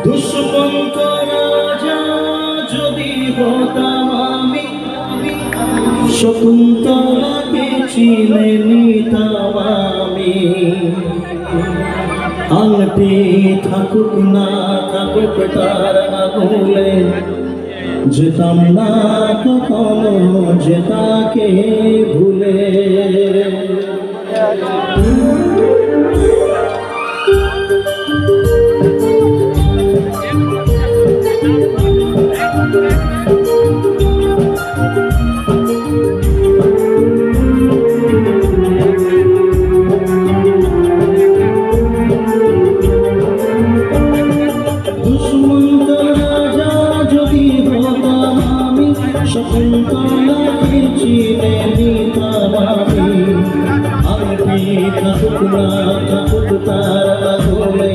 দুষ্মন্ত রাজা যদি হতাম আমি, শকুন্তলাকে চিনে নিতাম আমি। আংটি থাকুক না থাকুক তার আঙুলে, যেতাম না কখনো যে তাকে ভুলে। শকুন্তলাকে চিনে নিতাম আমি। আংটি থাকুক না থাকুক তার আঙুলে,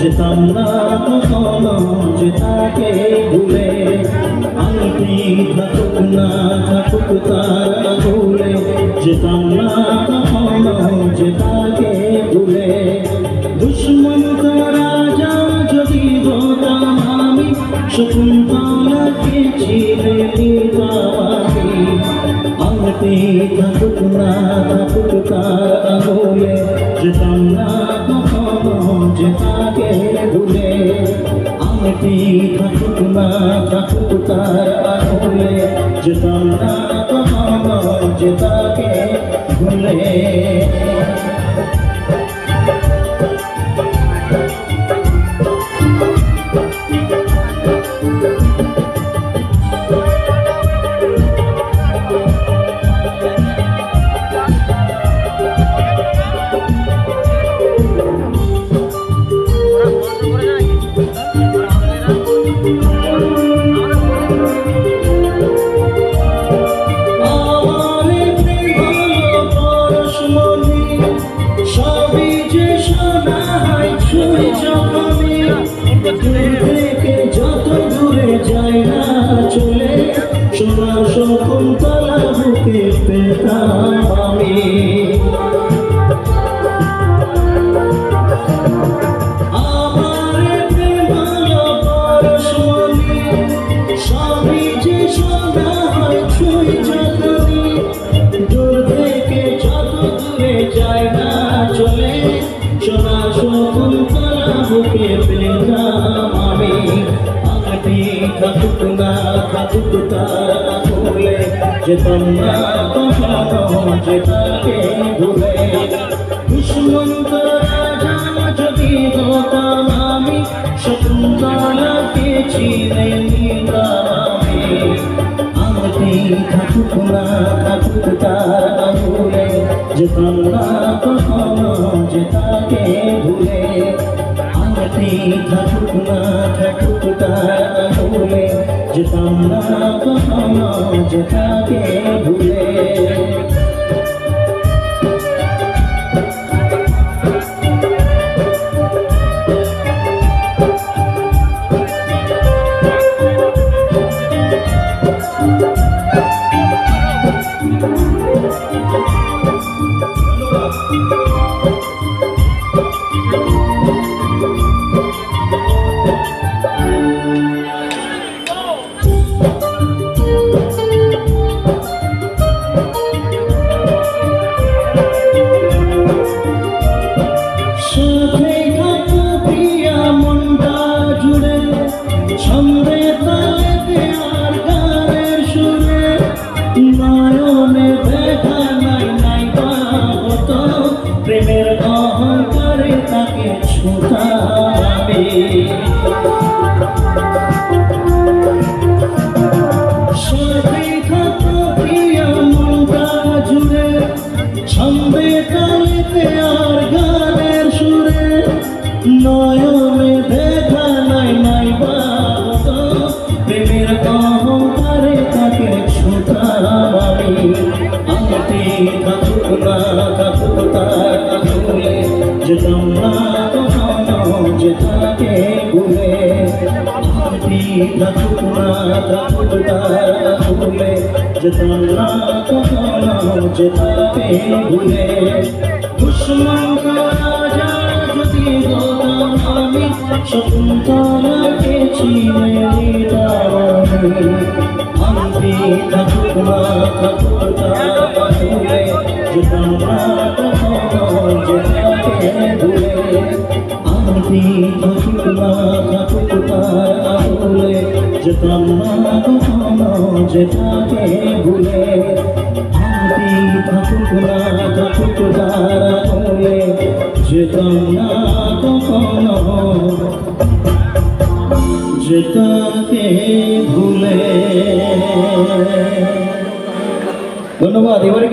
যেতাম না কখনো যে তাকে ভুলে। আংটি থাকুক না থাকুক তার আঙুলে, যেতাম না কখনো যে তাকে ভুলে। দুষ্মন্ত রাজা যদি হতাম আমি, শকুন্তলাকে চিনে নিতাম আমি। আংটি থাকুক না থাকুক তার আঙুলে, যেতাম না কখনো যে তাকে ভুলে। আংটি থাকুক না থাকুক তার আঙুলে, যেতাম না কখনো যে তাকে ভুলে। যত দূরে যায় না চলে, সোনা শকুন্তলা বুকে পেতাম আমি। আমার ভালো পরশমণি, সবই যে সোনা হয় ছুঁই যতনি। দূর থেকে যত দূরে যায় না চলে, সোনা শকুন্তলা বুকে পেতাম আমি। আংটি থাকুক না থাকুক তার আঙুলে, যেতাম না কখনো যে তাকে ভুলে। দুষ্মন্ত রাজা যদি হতাম আমি, শকুন্তলাকে চিনে নিতাম আমি। আংটি থাকুক না থাকুক তার আঙুলে, যেতাম না কখনো যে তাকে ভুলে। আংটি থাকুক না থাকুক তার আঙুলে, যেতাম না কখনো যে তাকে ভুলে। প্রেমের অহংকারে তাকে ছুটাবে। সাথে থাকো প্রিয়া মনটা জুড়ে, ছন্দে তালেতে আর গানের সুরে। নয়নে দেখা নাই নাই বাত, প্রেমের অহংকারে তাকে ছুটাবে। আংটি থাকুক না থাকুক তার আঙুলে, যেতাম না কখনো যে তাকে ভুলে। আংটি থাকুক না থাকুক তার আঙুলে, যেতাম না কখনো যে তাকে ভুলে। দুষ্মন্ত রাজা যদি হতাম আমি, শকুন্তলাকে চিনে নিতামণি আনতে থাকুক না থাকুক তার আহুলে যেতাম না কখনো যেতাকে ভুলে আনতে থাকুক না থাকুক তার আহুলে যেতাম না কখনো যেতাকে ভুলে আনতে থাকুক না থাকুক তার আহুলে যেতাম না কখনো যেতাকে ভুলে। ধন্যবাদ। এবারে